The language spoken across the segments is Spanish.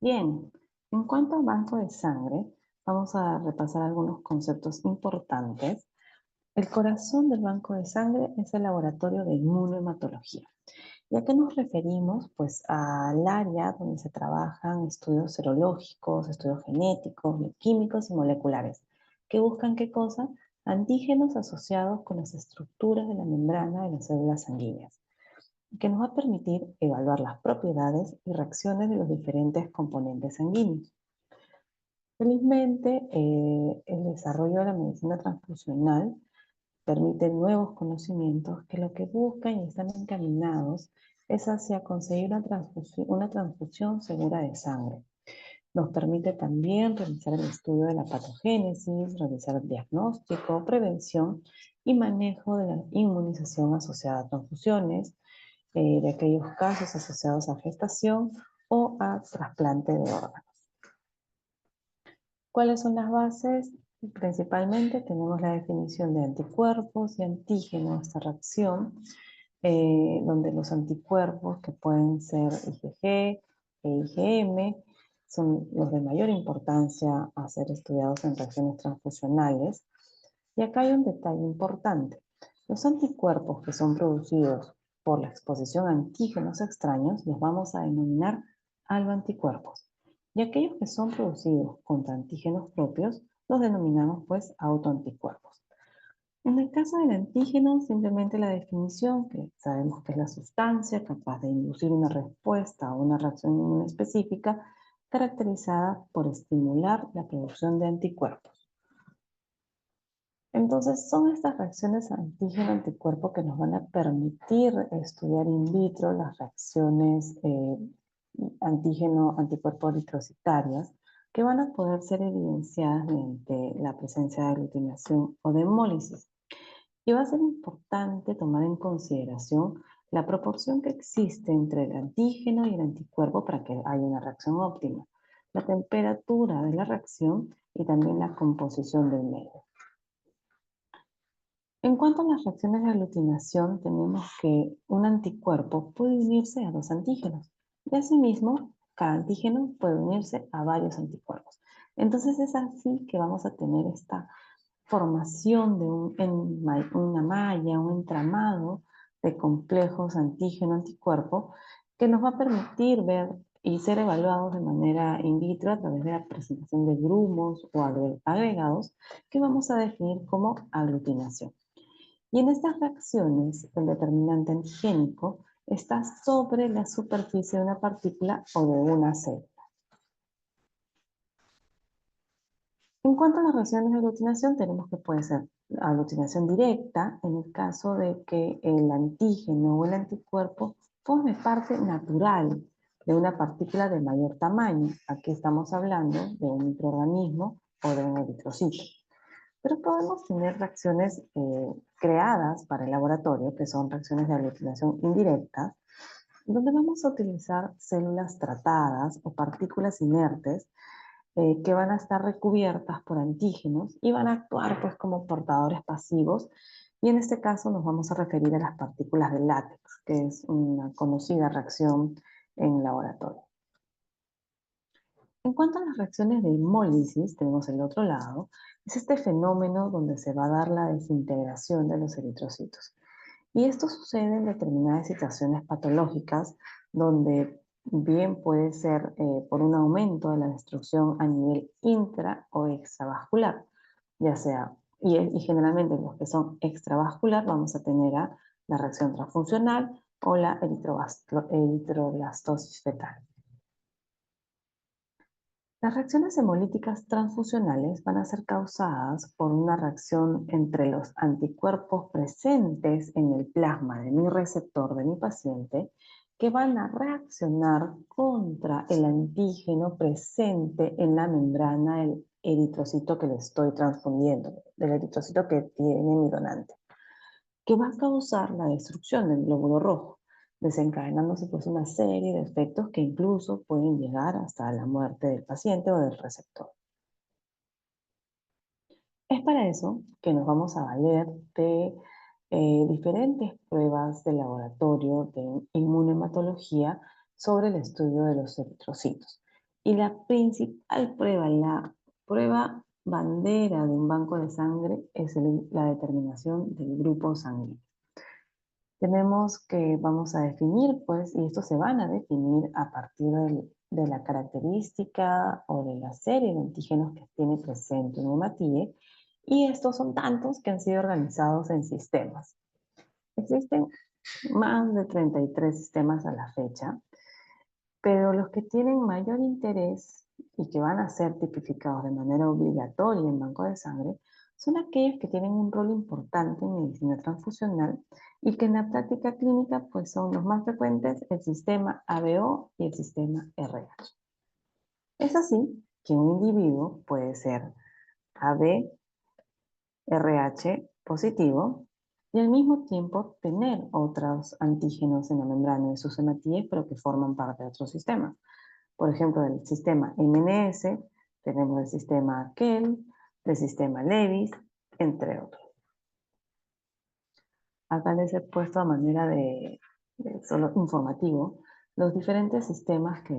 Bien, en cuanto al banco de sangre, vamos a repasar algunos conceptos importantes. El corazón del banco de sangre es el laboratorio de inmunohematología. ¿Y a qué nos referimos? Pues al área donde se trabajan estudios serológicos, estudios genéticos, bioquímicos y moleculares, que buscan qué cosa? Antígenos asociados con las estructuras de la membrana de las células sanguíneas, que nos va a permitir evaluar las propiedades y reacciones de los diferentes componentes sanguíneos. Felizmente, el desarrollo de la medicina transfusional permite nuevos conocimientos que lo que buscan y están encaminados es hacia conseguir una transfusión segura de sangre. Nos permite también realizar el estudio de la patogénesis, realizar el diagnóstico, prevención y manejo de la inmunización asociada a transfusiones, de aquellos casos asociados a gestación o a trasplante de órganos. ¿Cuáles son las bases? Principalmente tenemos la definición de anticuerpos y antígenos, esta reacción, donde los anticuerpos, que pueden ser IgG e IgM, son los de mayor importancia a ser estudiados en reacciones transfusionales. Y acá hay un detalle importante. Los anticuerpos que son producidos por la exposición a antígenos extraños los vamos a denominar alloanticuerpos. Y aquellos que son producidos contra antígenos propios los denominamos pues autoanticuerpos. En el caso del antígeno, simplemente la definición, que sabemos que es la sustancia capaz de inducir una respuesta o una reacción inmune específica, caracterizada por estimular la producción de anticuerpos. Entonces, son estas reacciones antígeno-anticuerpo que nos van a permitir estudiar in vitro las reacciones antígeno-anticuerpo eritrocitarias, que van a poder ser evidenciadas mediante la presencia de aglutinación o de hemólisis. Y va a ser importante tomar en consideración la proporción que existe entre el antígeno y el anticuerpo para que haya una reacción óptima, la temperatura de la reacción y también la composición del medio. En cuanto a las reacciones de aglutinación, tenemos que un anticuerpo puede unirse a dos antígenos y asimismo cada antígeno puede unirse a varios anticuerpos. Entonces es así que vamos a tener esta formación de una malla, un entramado de complejos antígeno-anticuerpo que nos va a permitir ver y ser evaluados de manera in vitro a través de la presentación de grumos o agregados que vamos a definir como aglutinación. Y en estas reacciones, el determinante antigénico está sobre la superficie de una partícula o de una célula. En cuanto a las reacciones de aglutinación, tenemos que puede ser aglutinación directa en el caso de que el antígeno o el anticuerpo forme parte natural de una partícula de mayor tamaño. Aquí estamos hablando de un microorganismo o de un eritrocito. Pero podemos tener reacciones creadas para el laboratorio, que son reacciones de aglutinación indirectas, donde vamos a utilizar células tratadas o partículas inertes que van a estar recubiertas por antígenos y van a actuar pues como portadores pasivos. Y en este caso nos vamos a referir a las partículas de látex, que es una conocida reacción en laboratorio. En cuanto a las reacciones de hemólisis, tenemos el otro lado, es este fenómeno donde se va a dar la desintegración de los eritrocitos. Y esto sucede en determinadas situaciones patológicas donde bien puede ser por un aumento de la destrucción a nivel intra o extravascular, ya sea, y generalmente los que son extravascular vamos a tener a la reacción transfuncional o la eritroblastosis fetal. Las reacciones hemolíticas transfusionales van a ser causadas por una reacción entre los anticuerpos presentes en el plasma de mi receptor de mi paciente que van a reaccionar contra el antígeno presente en la membrana del eritrocito que le estoy transfundiendo, del eritrocito que tiene mi donante, que va a causar la destrucción del glóbulo rojo, desencadenándose pues una serie de efectos que incluso pueden llegar hasta la muerte del paciente o del receptor. Es para eso que nos vamos a valer de diferentes pruebas de laboratorio de inmunohematología sobre el estudio de los eritrocitos. Y la principal prueba, la prueba bandera de un banco de sangre es la determinación del grupo sanguíneo. Tenemos que vamos a definir, pues, y estos se van a definir a partir de la característica o de la serie de antígenos que tiene presente un hematíe, y estos son tantos que han sido organizados en sistemas. Existen más de 33 sistemas a la fecha, pero los que tienen mayor interés y que van a ser tipificados de manera obligatoria en banco de sangre son aquellos que tienen un rol importante en medicina transfusional y que en la práctica clínica pues son los más frecuentes, el sistema ABO y el sistema RH. Es así que un individuo puede ser AB, RH positivo y al mismo tiempo tener otros antígenos en la membrana de sus hematíes, pero que forman parte de otros sistemas. Por ejemplo, del sistema MNS, tenemos el sistema KEL, del sistema Lewis, entre otros. Acá les he puesto a manera de solo informativo los diferentes sistemas que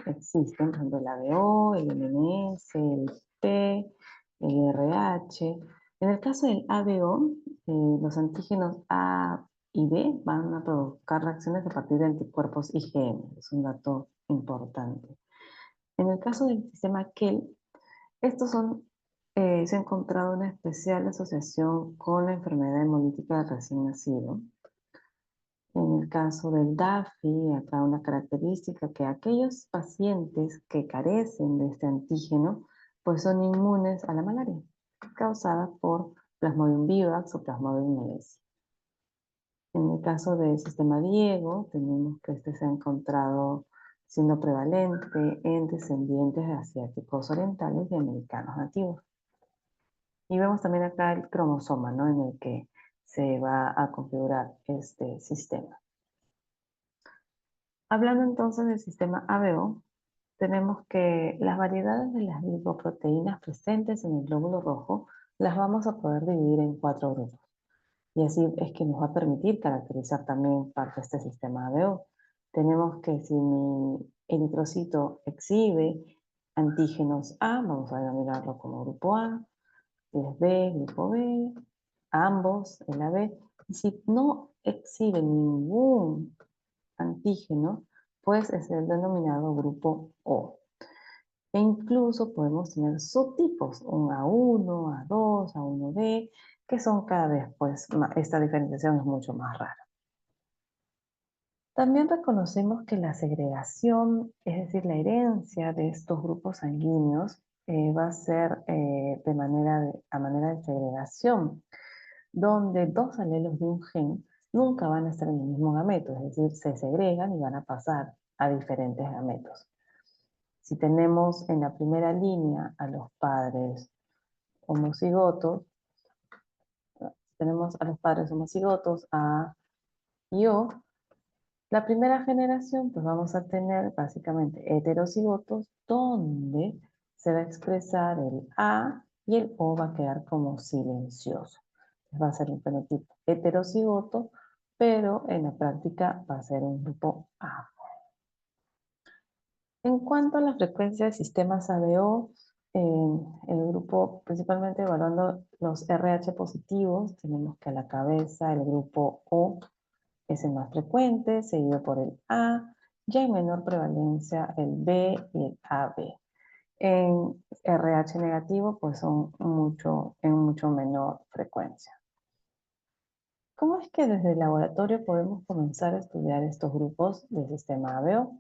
existen, por ejemplo, el ABO, el MNS, el P, el RH. En el caso del ABO, los antígenos A y B van a provocar reacciones a partir de anticuerpos IgM. Es un dato importante. En el caso del sistema KEL, se ha encontrado una especial asociación con la enfermedad hemolítica del recién nacido. En el caso del DAFI, acá una característica que aquellos pacientes que carecen de este antígeno, pues son inmunes a la malaria, causada por Plasmodium vivax o Plasmodium knowlesi. En el caso del sistema Diego, tenemos que este se ha encontrado siendo prevalente en descendientes de asiáticos orientales y americanos nativos. Y vemos también acá el cromosoma, ¿no?, en el que se va a configurar este sistema. Hablando entonces del sistema ABO, tenemos que las variedades de las lipoproteínas presentes en el glóbulo rojo las vamos a poder dividir en 4 grupos. Y así es que nos va a permitir caracterizar también parte de este sistema ABO. Tenemos que si mi eritrocito exhibe antígenos A, vamos a denominarlo como grupo A, si es B, grupo B, ambos, el AB. Y si no exhibe ningún antígeno, pues es el denominado grupo O. E incluso podemos tener subtipos, un A1, A2, A1B, que son cada vez, pues, esta diferenciación es mucho más rara. También reconocemos que la segregación, es decir, la herencia de estos grupos sanguíneos, va a ser a manera de segregación, donde dos alelos de un gen nunca van a estar en el mismo gameto, es decir, se segregan y van a pasar a diferentes gametos. Si tenemos en la primera línea a los padres homocigotos, tenemos a los padres homocigotos A y O, la primera generación, pues vamos a tener básicamente heterocigotos donde se va a expresar el A y el O va a quedar como silencioso. Va a ser un fenotipo heterocigoto, pero en la práctica va a ser un grupo A. En cuanto a la frecuencia de sistemas ABO, el grupo, principalmente evaluando los RH positivos, tenemos que a la cabeza el grupo O es el más frecuente, seguido por el A, ya en menor prevalencia el B y el AB. En RH negativo, pues son en mucho menor frecuencia. ¿Cómo es que desde el laboratorio podemos comenzar a estudiar estos grupos del sistema ABO?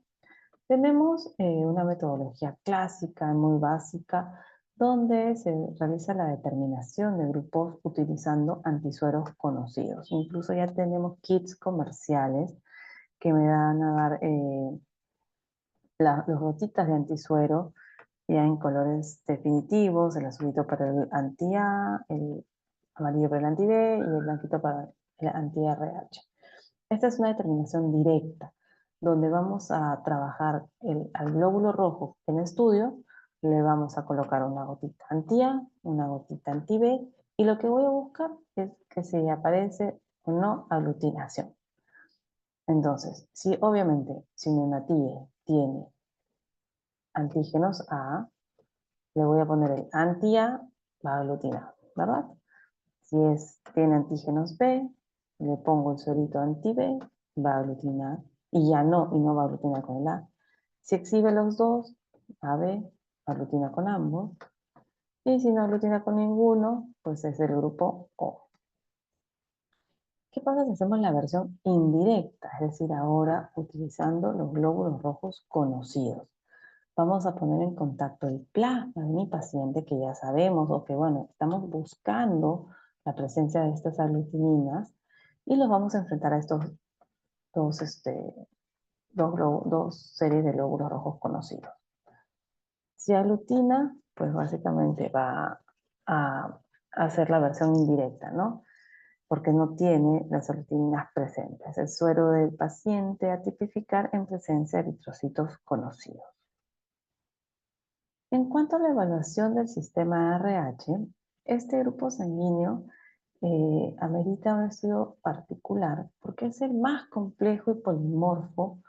Tenemos una metodología clásica, muy básica, donde se realiza la determinación de grupos utilizando antisueros conocidos. Incluso ya tenemos kits comerciales que me van a dar las gotitas de antisuero ya en colores definitivos, el azulito para el anti-A, el amarillo para el anti-B y el blanquito para el anti-RH. Esta es una determinación directa, donde vamos a trabajar al glóbulo rojo en estudio, le vamos a colocar una gotita anti-A, una gotita anti-B, y lo que voy a buscar es que si aparece o no aglutinación. Entonces, si obviamente, si mi hematíe tiene antígenos A, le voy a poner el anti-A, va a aglutinar, ¿verdad? Si tiene antígenos B, le pongo el suerito anti-B, va a aglutinar, y no va a aglutinar con el A. Si exhibe los dos, AB, aglutina con ambos, y si no aglutina con ninguno, pues es el grupo O. ¿Qué pasa si hacemos la versión indirecta? Es decir, ahora utilizando los glóbulos rojos conocidos. Vamos a poner en contacto el plasma de mi paciente, que ya sabemos, o que bueno, estamos buscando la presencia de estas aglutininas, y los vamos a enfrentar a estos dos series de glóbulos rojos conocidos. Si aglutina, pues básicamente va a hacer la versión indirecta, ¿no? Porque no tiene las aglutininas presentes. El suero del paciente a tipificar en presencia de eritrocitos conocidos. En cuanto a la evaluación del sistema RH, este grupo sanguíneo amerita un estudio particular porque es el más complejo y polimorfo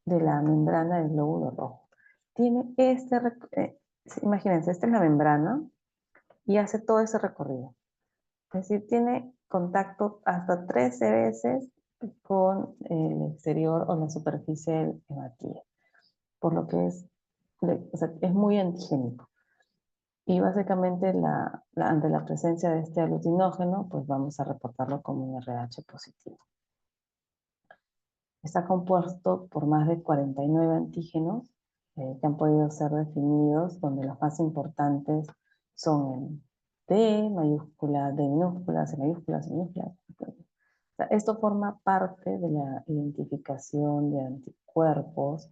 de la membrana del glóbulo rojo. Tiene imagínense, esta es la membrana y hace todo ese recorrido. Es decir, tiene contacto hasta 13 veces con el exterior o la superficie del hematíe, por lo que es muy antigénico. Y básicamente ante la presencia de este aglutinógeno, pues vamos a reportarlo como un RH positivo. Está compuesto por más de 49 antígenos que han podido ser definidos, donde los más importantes son el D mayúscula, D minúscula, C mayúscula, C minúscula. O sea, esto forma parte de la identificación de anticuerpos,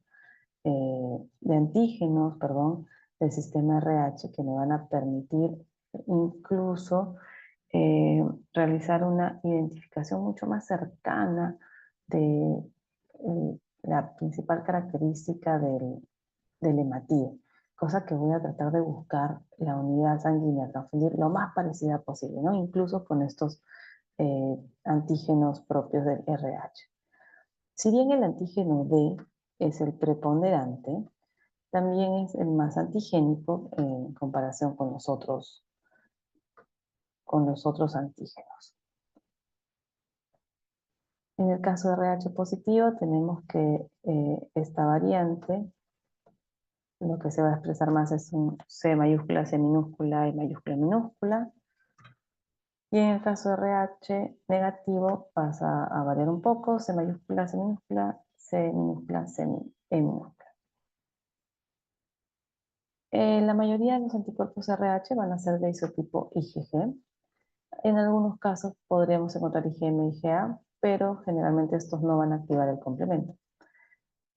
de antígenos, perdón, del sistema RH que me van a permitir incluso realizar una identificación mucho más cercana de la principal característica del hematíe, cosa que voy a tratar de buscar la unidad sanguínea, confundir lo más parecida posible, ¿no? Incluso con estos antígenos propios del RH. Si bien el antígeno D es el preponderante, también es el más antigénico en comparación con los otros antígenos. En el caso de RH positivo tenemos que esta variante, lo que se va a expresar más es un C mayúscula, C minúscula, E mayúscula, minúscula. Y en el caso de RH negativo pasa a variar un poco, C mayúscula, C minúscula, C minúscula, E minúscula. La mayoría de los anticuerpos RH van a ser de isotipo IgG. En algunos casos podríamos encontrar IgM y IgA, pero generalmente estos no van a activar el complemento.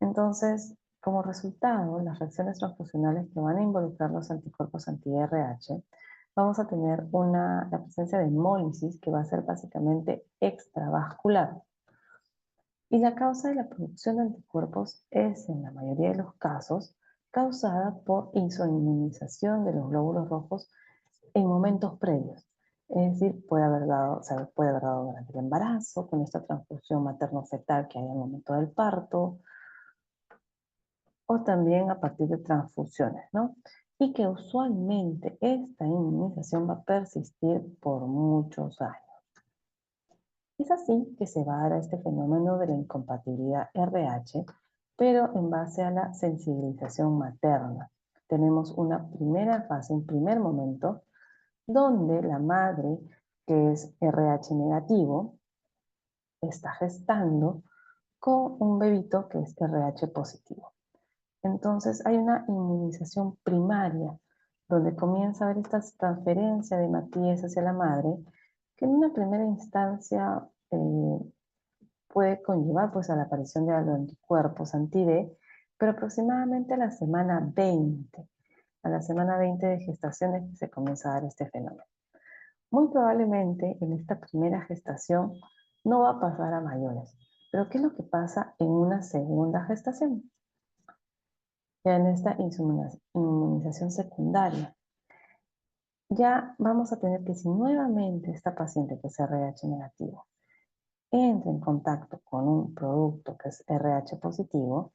Entonces, como resultado, las reacciones transfusionales que van a involucrar los anticuerpos anti-RH, vamos a tener la presencia de hemólisis que va a ser básicamente extravascular. Y la causa de la producción de anticuerpos es, en la mayoría de los casos, causada por insoinmunización de los glóbulos rojos en momentos previos. Es decir, puede haber dado durante el embarazo, con esta transfusión materno-fetal que hay al momento del parto, o también a partir de transfusiones, ¿no? Y que usualmente esta inmunización va a persistir por muchos años. Es así que se va a dar este fenómeno de la incompatibilidad RH, pero en base a la sensibilización materna. Tenemos una primera fase, un primer momento, donde la madre, que es RH negativo, está gestando con un bebito que es RH positivo. Entonces hay una inmunización primaria, donde comienza a haber esta transferencia de hematíes hacia la madre, que en una primera instancia puede conllevar pues, a la aparición de anticuerpos anti-D, pero aproximadamente a la semana 20. A la semana 20 de gestación es que se comienza a dar este fenómeno. Muy probablemente en esta primera gestación no va a pasar a mayores. Pero ¿qué es lo que pasa en una segunda gestación? Ya en esta inmunización secundaria. Ya vamos a tener que si nuevamente esta paciente que es RH negativo entra en contacto con un producto que es RH positivo,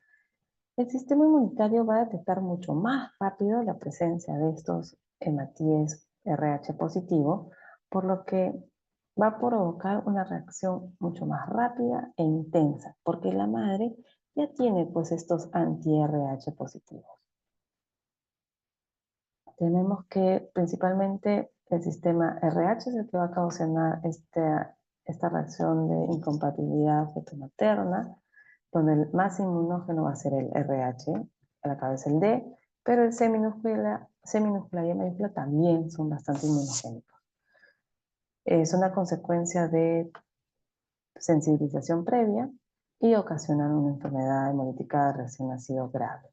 El sistema inmunitario va a detectar mucho más rápido la presencia de estos hematíes RH positivo, por lo que va a provocar una reacción mucho más rápida e intensa, porque la madre ya tiene pues estos anti-RH positivos. Tenemos que principalmente el sistema RH es el que va a ocasionar esta reacción de incompatibilidad fetomaterna, donde el más inmunógeno va a ser el RH, a la cabeza el D, pero el C minúscula y E mayúscula también son bastante inmunogénicos. Es una consecuencia de sensibilización previa y ocasionan una enfermedad hemolítica de recién nacido grave.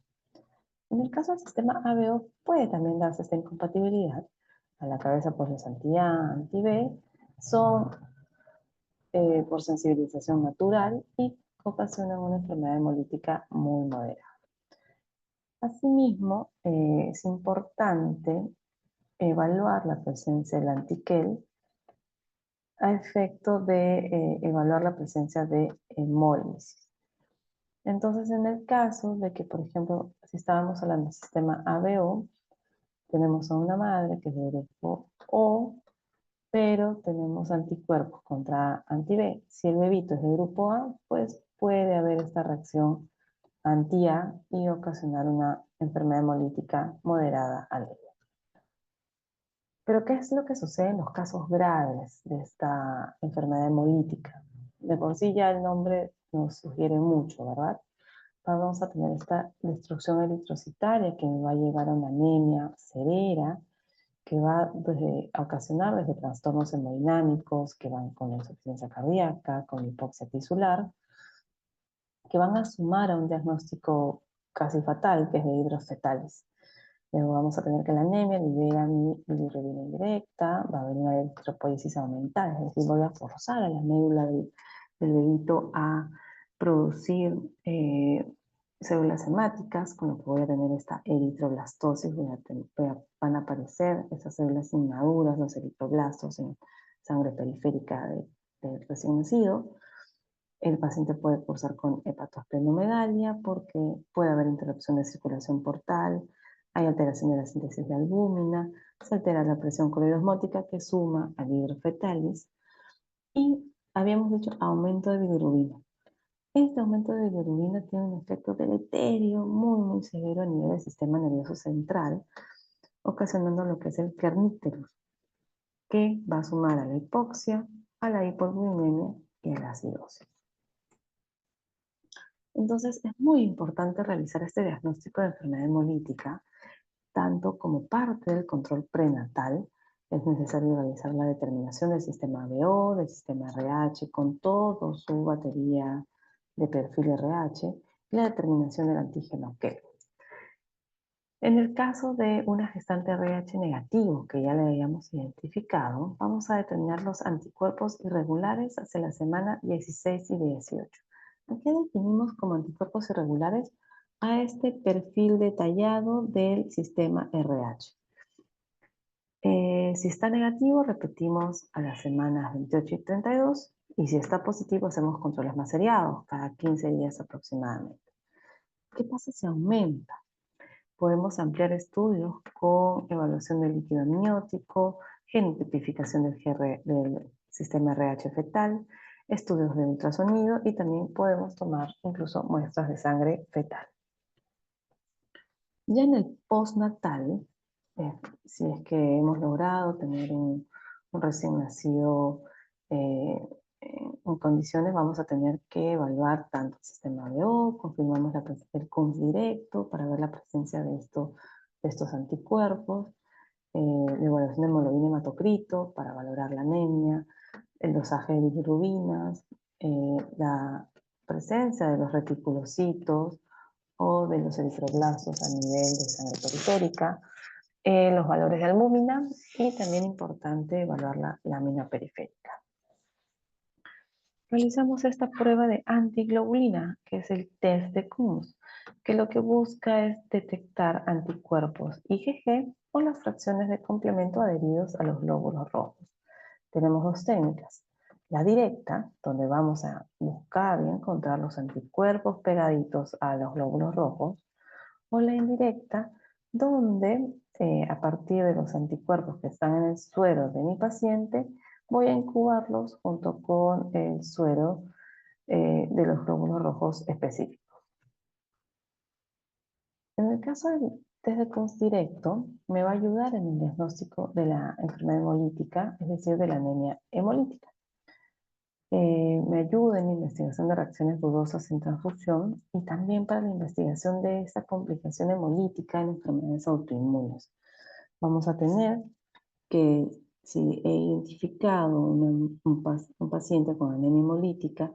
En el caso del sistema ABO puede también darse esta incompatibilidad. A la cabeza por los anti-A, anti-B, son por sensibilización natural y ocasionan una enfermedad hemolítica muy moderada. Asimismo, es importante evaluar la presencia del antiquel a efecto de evaluar la presencia de hemólisis. Entonces, en el caso de que, por ejemplo, si estábamos hablando del sistema ABO, tenemos a una madre que es de grupo O, pero tenemos anticuerpos contra anti-B. Si el bebito es de grupo A, pues puede haber esta reacción anti-A y ocasionar una enfermedad hemolítica moderada a leve. Pero ¿qué es lo que sucede en los casos graves de esta enfermedad hemolítica? De por sí ya el nombre nos sugiere mucho, ¿verdad? Vamos a tener esta destrucción eritrocitaria que va a llevar a una anemia severa, que va a ocasionar desde trastornos hemodinámicos, que van con insuficiencia cardíaca, con hipoxia tisular, que van a sumar a un diagnóstico casi fatal, que es de hidrofetales. Luego vamos a tener que la anemia libera bilirrubina indirecta, va a haber una eritropoiesis aumentada, es decir, voy a forzar a la médula del bebito a producir células hemáticas, con lo que voy a tener esta eritroblastosis, van a aparecer esas células inmaduras, los eritroblastos en sangre periférica del recién nacido. El paciente puede cursar con hepatosplenomegalia porque puede haber interrupción de circulación portal, hay alteración de la síntesis de albúmina, se altera la presión coloidosmótica que suma al hidrofetalis y habíamos dicho aumento de bilirrubina. Este aumento de bilirrubina tiene un efecto deleterio muy severo a nivel del sistema nervioso central, ocasionando lo que es el kernícterus, que va a sumar a la hipoxia, a la hipoglucemia y a la acidosis. Entonces es muy importante realizar este diagnóstico de enfermedad hemolítica, tanto como parte del control prenatal. Es necesario realizar la determinación del sistema ABO, del sistema RH, con toda su batería de perfil RH, y la determinación del antígeno K. En el caso de una gestante RH negativo, que ya le habíamos identificado, vamos a determinar los anticuerpos irregulares hacia la semana 16 y 18. ¿A qué definimos como anticuerpos irregulares? A este perfil detallado del sistema RH. Si está negativo, repetimos a las semanas 28 y 32, y si está positivo, hacemos controles más seriados, cada 15 días aproximadamente. ¿Qué pasa si aumenta? Podemos ampliar estudios con evaluación del líquido amniótico, genotipificación del sistema RH fetal, estudios de ultrasonido y también podemos tomar incluso muestras de sangre fetal. Ya en el postnatal, si es que hemos logrado tener un recién nacido en condiciones, vamos a tener que evaluar tanto el sistema BO, confirmamos el CUMS directo para ver la presencia de estos anticuerpos, la evaluación de hemoglobina y hematocrito para valorar la anemia, el dosaje de bilirrubinas, la presencia de los reticulocitos, o de los eritroblastos a nivel de sangre periférica, los valores de albúmina y también importante evaluar la lámina periférica. Realizamos esta prueba de antiglobulina, que es el test de CUMS, que lo que busca es detectar anticuerpos IgG o las fracciones de complemento adheridos a los glóbulos rojos. Tenemos dos técnicas. La directa, donde vamos a buscar y encontrar los anticuerpos pegaditos a los glóbulos rojos, o la indirecta, donde a partir de los anticuerpos que están en el suero de mi paciente, voy a incubarlos junto con el suero de los glóbulos rojos específicos. En el caso del test de Kunz directo, me va a ayudar en el diagnóstico de la enfermedad hemolítica, es decir, de la anemia hemolítica. Me ayuda en la investigación de reacciones dudosas en transfusión y también para la investigación de esta complicación hemolítica en enfermedades autoinmunes. Vamos a tener que si he identificado un paciente con anemia hemolítica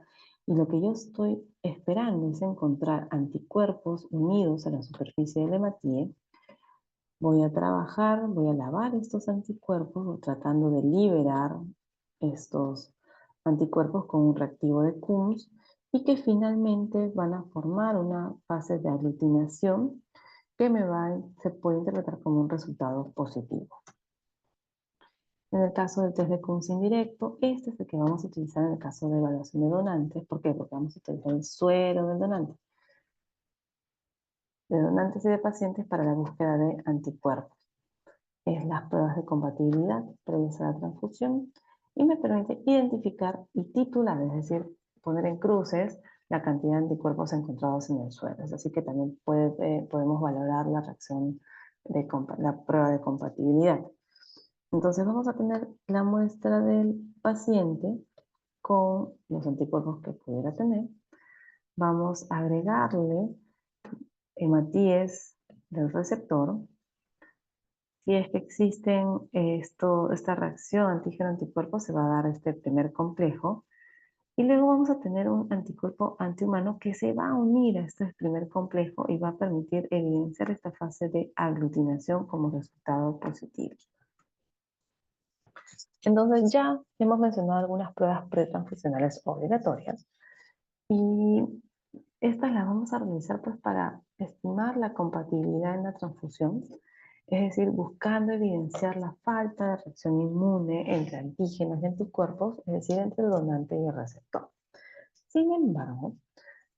y lo que yo estoy esperando es encontrar anticuerpos unidos a la superficie del hematíe, voy a trabajar, voy a lavar estos anticuerpos tratando de liberar estos anticuerpos con un reactivo de Kunz y que finalmente van a formar una fase de aglutinación que se puede interpretar como un resultado positivo. En el caso del test de Kunz indirecto, este es el que vamos a utilizar en el caso de evaluación de donantes. ¿Por qué? Porque vamos a utilizar el suero del donante, de donantes y de pacientes para la búsqueda de anticuerpos. Es las pruebas de compatibilidad previas a la transfusión y me permite identificar y titular, es decir, poner en cruces la cantidad de anticuerpos encontrados en el suero. Es así que también podemos valorar la reacción de la prueba de compatibilidad. Entonces vamos a tener la muestra del paciente con los anticuerpos que pudiera tener. Vamos a agregarle hematíes del receptor. Si es que existen esta reacción antígeno-anticuerpo, se va a dar este primer complejo. Y luego vamos a tener un anticuerpo antihumano que se va a unir a este primer complejo y va a permitir evidenciar esta fase de aglutinación como resultado positivo. Entonces ya hemos mencionado algunas pruebas pretransfusionales obligatorias y estas las vamos a realizar pues para estimar la compatibilidad en la transfusión, es decir, buscando evidenciar la falta de reacción inmune entre antígenos y anticuerpos, es decir, entre el donante y el receptor. Sin embargo,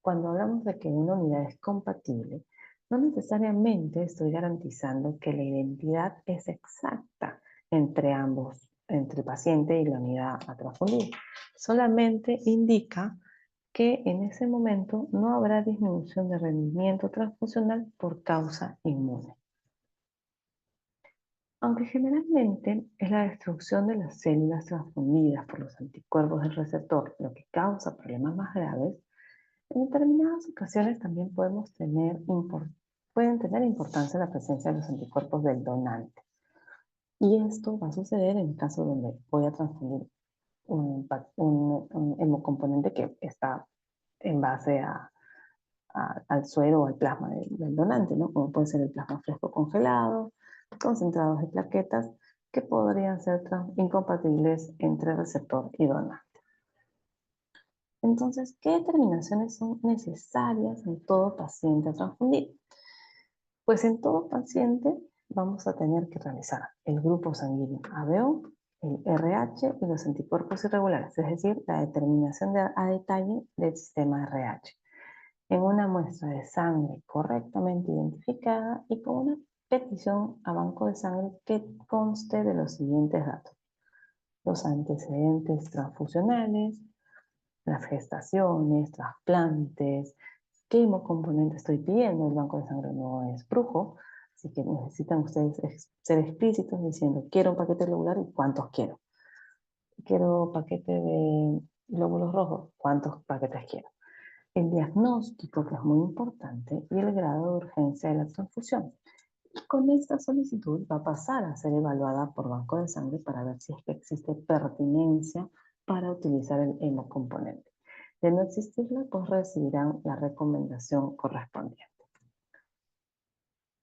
cuando hablamos de que una unidad es compatible, no necesariamente estoy garantizando que la identidad es exacta entre ambos, entre el paciente y la unidad a transfundir. Solamente indica que en ese momento no habrá disminución de rendimiento transfusional por causa inmune. Aunque generalmente es la destrucción de las células transfundidas por los anticuerpos del receptor lo que causa problemas más graves, en determinadas ocasiones también pueden tener importancia la presencia de los anticuerpos del donante. Y esto va a suceder en el caso donde voy a transfundir un hemocomponente que está en base al suero o al plasma del donante, ¿no? Como puede ser el plasma fresco congelado, concentrados de plaquetas, que podrían ser incompatibles entre receptor y donante. Entonces, ¿qué determinaciones son necesarias en todo paciente a transfundir? Pues en todo paciente vamos a tener que realizar el grupo sanguíneo ABO, el RH y los anticuerpos irregulares, es decir, la determinación a detalle del sistema RH, en una muestra de sangre correctamente identificada y con una petición a banco de sangre que conste de los siguientes datos: los antecedentes transfusionales, las gestaciones, trasplantes, qué hemocomponente estoy pidiendo. El banco de sangre no es brujo, así que necesitan ustedes ser explícitos diciendo quiero un paquete globular y cuántos quiero. Quiero paquete de glóbulos rojos, cuántos paquetes quiero. El diagnóstico, que es muy importante, y el grado de urgencia de la transfusión. Y con esta solicitud va a pasar a ser evaluada por banco de sangre para ver si es que existe pertinencia para utilizar el hemocomponente. De no existirla, pues recibirán la recomendación correspondiente.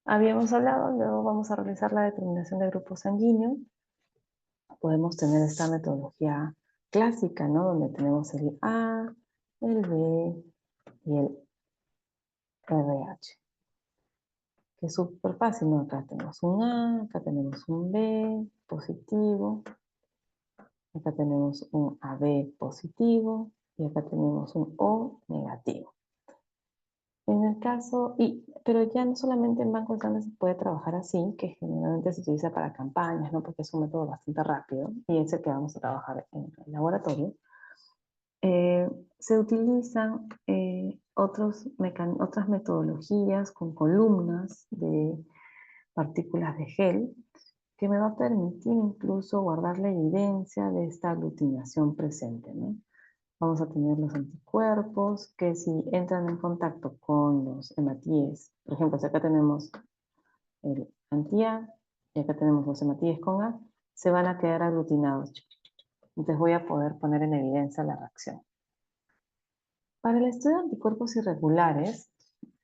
Habíamos hablado, luego vamos a realizar la determinación de grupo sanguíneo. Podemos tener esta metodología clásica, ¿no? Donde tenemos el A, el B y el RH. Que es súper fácil, ¿no? Acá tenemos un A, acá tenemos un B positivo, Acá tenemos un AB positivo y acá tenemos un O negativo. En el caso, pero ya no solamente en bancos de sangre se puede trabajar así, que generalmente se utiliza para campañas, ¿no? Porque es un método bastante rápido y es el que vamos a trabajar en el laboratorio. Se utilizan otras metodologías con columnas de partículas de gel que me va a permitir incluso guardar la evidencia de esta aglutinación presente, ¿no? Vamos a tener los anticuerpos que si entran en contacto con los hematíes, por ejemplo, si acá tenemos el anti-A y acá tenemos los hematíes con A, se van a quedar aglutinados. Entonces voy a poder poner en evidencia la reacción. Para el estudio de anticuerpos irregulares,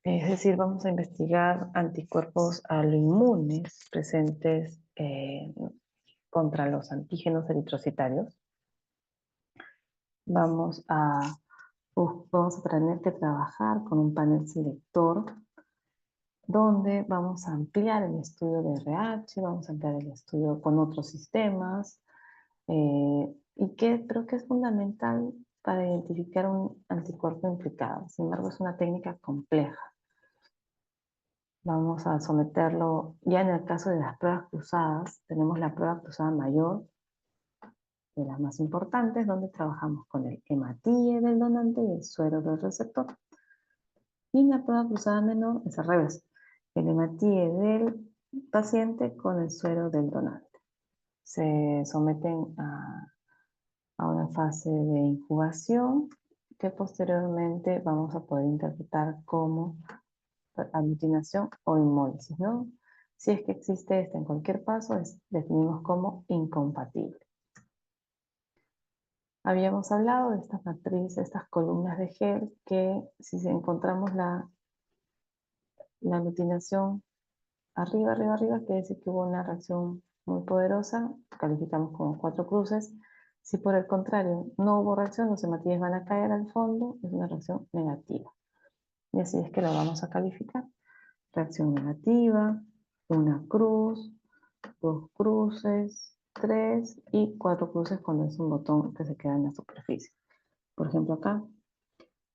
es decir, vamos a investigar anticuerpos aloinmunes presentes contra los antígenos eritrocitarios, vamos a tener que trabajar con un panel selector donde vamos a ampliar el estudio de RH, vamos a ampliar el estudio con otros sistemas, y que creo que es fundamental para identificar un anticuerpo implicado. Sin embargo, es una técnica compleja. Vamos a someterlo, ya en el caso de las pruebas cruzadas, tenemos la prueba cruzada mayor, de las más importantes, donde trabajamos con el hematíe del donante y el suero del receptor. Y la prueba cruzada menor es al revés, el hematíe del paciente con el suero del donante. Se someten a una fase de incubación que posteriormente vamos a poder interpretar como aglutinación o hemólisis, ¿no? Si es que existe esta en cualquier paso, definimos como incompatible. Habíamos hablado de estas matrices, estas columnas de gel, que si encontramos la aglutinación arriba, arriba, arriba, quiere decir que hubo una reacción muy poderosa, calificamos como 4 cruces. Si por el contrario no hubo reacción, los hematíes van a caer al fondo, es una reacción negativa. Y así es que lo vamos a calificar. Reacción negativa, una cruz, 2 cruces, 3 y 4 cruces cuando es un botón que se queda en la superficie. Por ejemplo acá,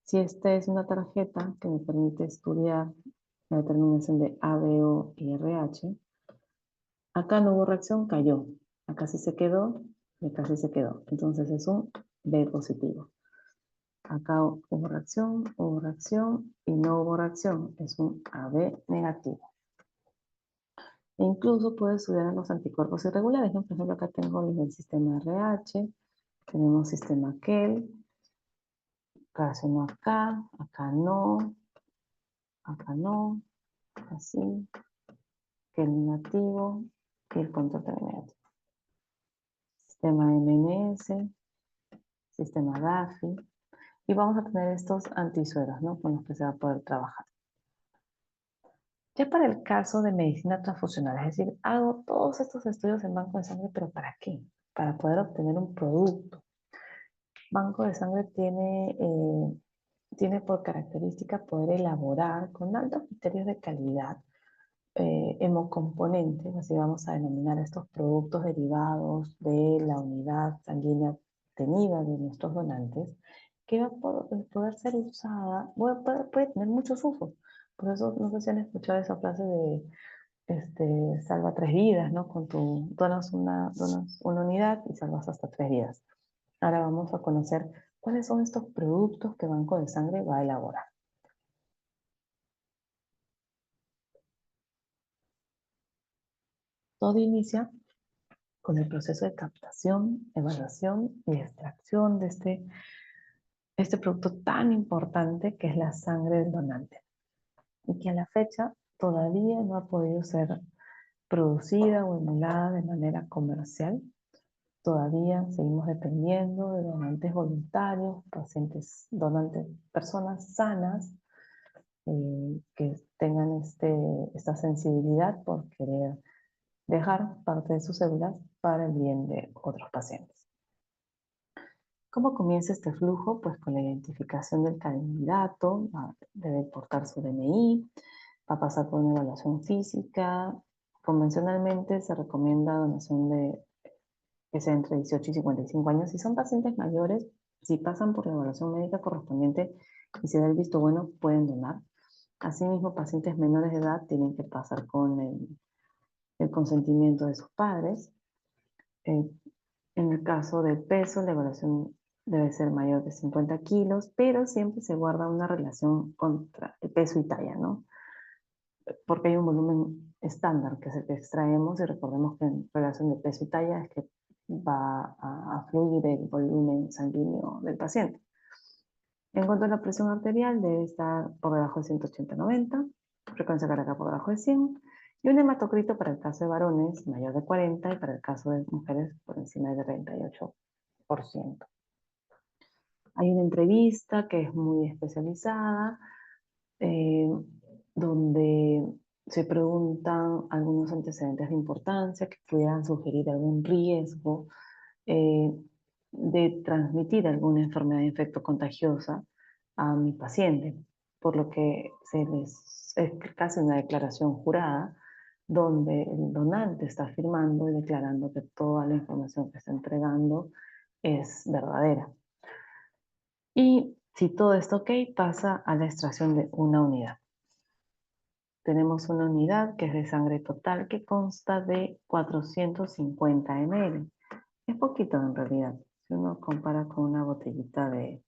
si esta es una tarjeta que me permite estudiar la determinación de ABO y RH, acá no hubo reacción, cayó. Acá sí se quedó y acá sí se quedó. Entonces es un B positivo. Acá hubo reacción y no hubo reacción. Es un AB negativo. E incluso puedo estudiar los anticuerpos irregulares, ¿no? Por ejemplo, acá tengo el sistema RH, tenemos sistema KEL, reaccionó acá no, así, KEL negativo y el control negativo. Sistema MNS, sistema DAFI, y vamos a tener estos antisueros, ¿no? Con los que se va a poder trabajar. Ya para el caso de medicina transfusional, es decir, hago todos estos estudios en banco de sangre, pero ¿para qué? Para poder obtener un producto. Banco de sangre tiene por característica poder elaborar con altos criterios de calidad hemocomponentes, así vamos a denominar estos productos derivados de la unidad sanguínea obtenida de nuestros donantes, que va a poder ser usada, puede tener muchos usos. Por eso, no sé si han escuchado esa frase de salva 3 vidas, ¿no? Donas una unidad y salvas hasta 3 vidas. Ahora vamos a conocer cuáles son estos productos que Banco de Sangre va a elaborar. Todo inicia con el proceso de captación, evaluación y extracción de este producto tan importante que es la sangre del donante, y que a la fecha todavía no ha podido ser producida o emulada de manera comercial. Todavía seguimos dependiendo de donantes voluntarios, pacientes, donantes, personas sanas, que tengan esta sensibilidad por querer dejar parte de sus células para el bien de otros pacientes. ¿Cómo comienza este flujo? Pues con la identificación del candidato, debe portar su DNI, va a pasar por una evaluación física. Convencionalmente se recomienda donación de que sea entre 18 y 55 años. Si son pacientes mayores, si pasan por la evaluación médica correspondiente y se da el visto bueno, pueden donar. Asimismo, pacientes menores de edad tienen que pasar con el consentimiento de sus padres. En el caso del peso, la evaluación debe ser mayor de 50 kilos, pero siempre se guarda una relación contra el peso y talla, ¿no? Porque hay un volumen estándar que es el que extraemos y recordemos que en relación de peso y talla es que va a fluir el volumen sanguíneo del paciente. En cuanto a la presión arterial, debe estar por debajo de 180/90, frecuencia cardíaca por debajo de 100, y un hematocrito para el caso de varones mayor de 40 y para el caso de mujeres por encima de 38%. Hay una entrevista que es muy especializada, eh, donde se preguntan algunos antecedentes de importancia que pudieran sugerir algún riesgo eh, de transmitir alguna enfermedad infectocontagiosa a mi paciente, por lo que es casi una declaración jurada donde el donante está afirmando y declarando que toda la información que está entregando es verdadera. Y si todo está ok, pasa a la extracción de una unidad. Tenemos una unidad que es de sangre total que consta de 450 ml. Es poquito en realidad. Si uno compara con una botellita de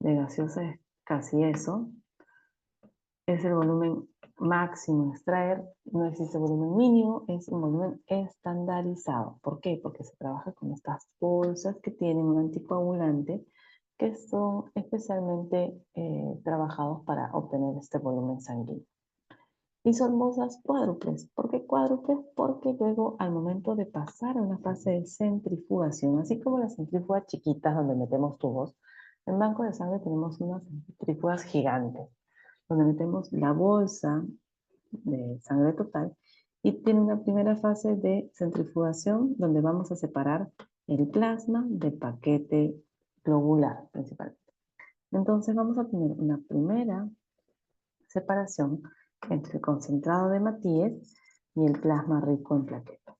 gaseosa, es casi eso. Es el volumen máximo a extraer. No existe volumen mínimo, es un volumen estandarizado. ¿Por qué? Porque se trabaja con estas bolsas que tienen un anticoagulante que son especialmente trabajados para obtener este volumen sanguíneo. Y son bolsas cuádruples. ¿Por qué cuádruples? Porque luego al momento de pasar a una fase de centrifugación, así como las centrífugas chiquitas donde metemos tubos, en banco de sangre tenemos unas centrífugas gigantes, donde metemos la bolsa de sangre total y tiene una primera fase de centrifugación donde vamos a separar el plasma del paquete globular principalmente. Entonces vamos a tener una primera separación entre el concentrado de Matías y el plasma rico en plaquetas.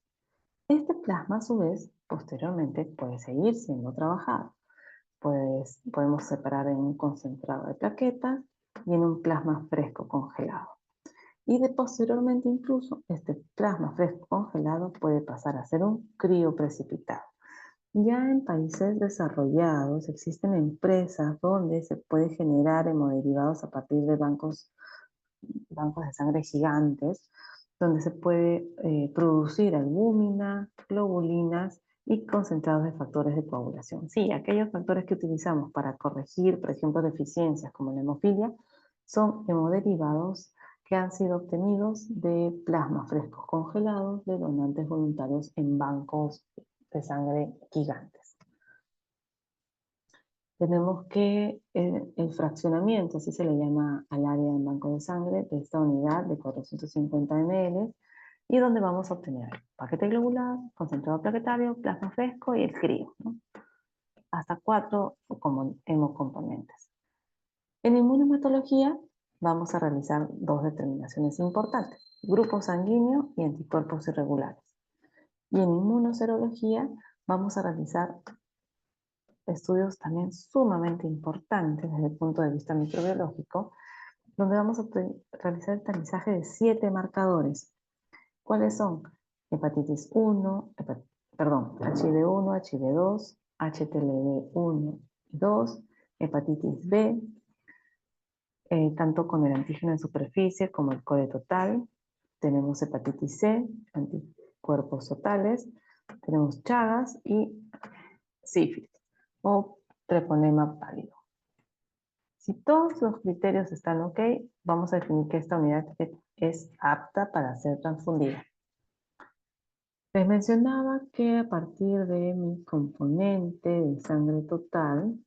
Este plasma, a su vez, posteriormente puede seguir siendo trabajado. Podemos separar en un concentrado de plaquetas y en un plasma fresco congelado. Y posteriormente incluso este plasma fresco congelado puede pasar a ser un crioprecipitado. Ya en países desarrollados existen empresas donde se puede generar hemoderivados a partir de bancos de sangre gigantes, donde se puede producir albúmina, globulinas y concentrados de factores de coagulación. Sí, aquellos factores que utilizamos para corregir, por ejemplo, deficiencias como la hemofilia, son hemoderivados que han sido obtenidos de plasmas frescos congelados de donantes voluntarios en bancos de sangre gigantes. Tenemos que el fraccionamiento, así se le llama al área en banco de sangre, de esta unidad de 450 ml, y donde vamos a obtener paquete globular, concentrado plaquetario, plasma fresco y el crío, ¿no? Hasta 4 hemocomponentes. En inmunohematología vamos a realizar dos determinaciones importantes: grupo sanguíneo y anticuerpos irregulares. Y en inmunoserología vamos a realizar estudios también sumamente importantes desde el punto de vista microbiológico, donde vamos a realizar el tamizaje de 7 marcadores. ¿Cuáles son? Hepatitis 1, HIV1, HIV2, HTLV1 y 2, hepatitis B, tanto con el antígeno en superficie como el core total. Tenemos hepatitis C, anticuerpos totales, tenemos Chagas y sífilis o treponema pálido. Si todos los criterios están ok, vamos a definir que esta unidad es apta para ser transfundida. Les mencionaba que a partir de mi componente de sangre total,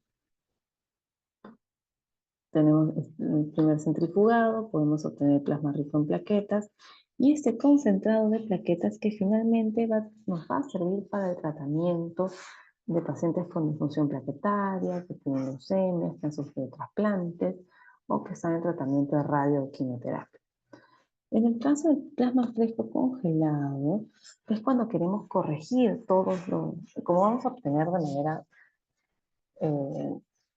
tenemos el primer centrifugado, podemos obtener plasma rico en plaquetas, y este concentrado de plaquetas que finalmente nos va a servir para el tratamiento de pacientes con disfunción plaquetaria, que tienen leucemias, que han sufrido trasplantes o que están en tratamiento de radioquimioterapia. En el caso del plasma fresco congelado, es cuando queremos corregir todos los, como vamos a obtener de manera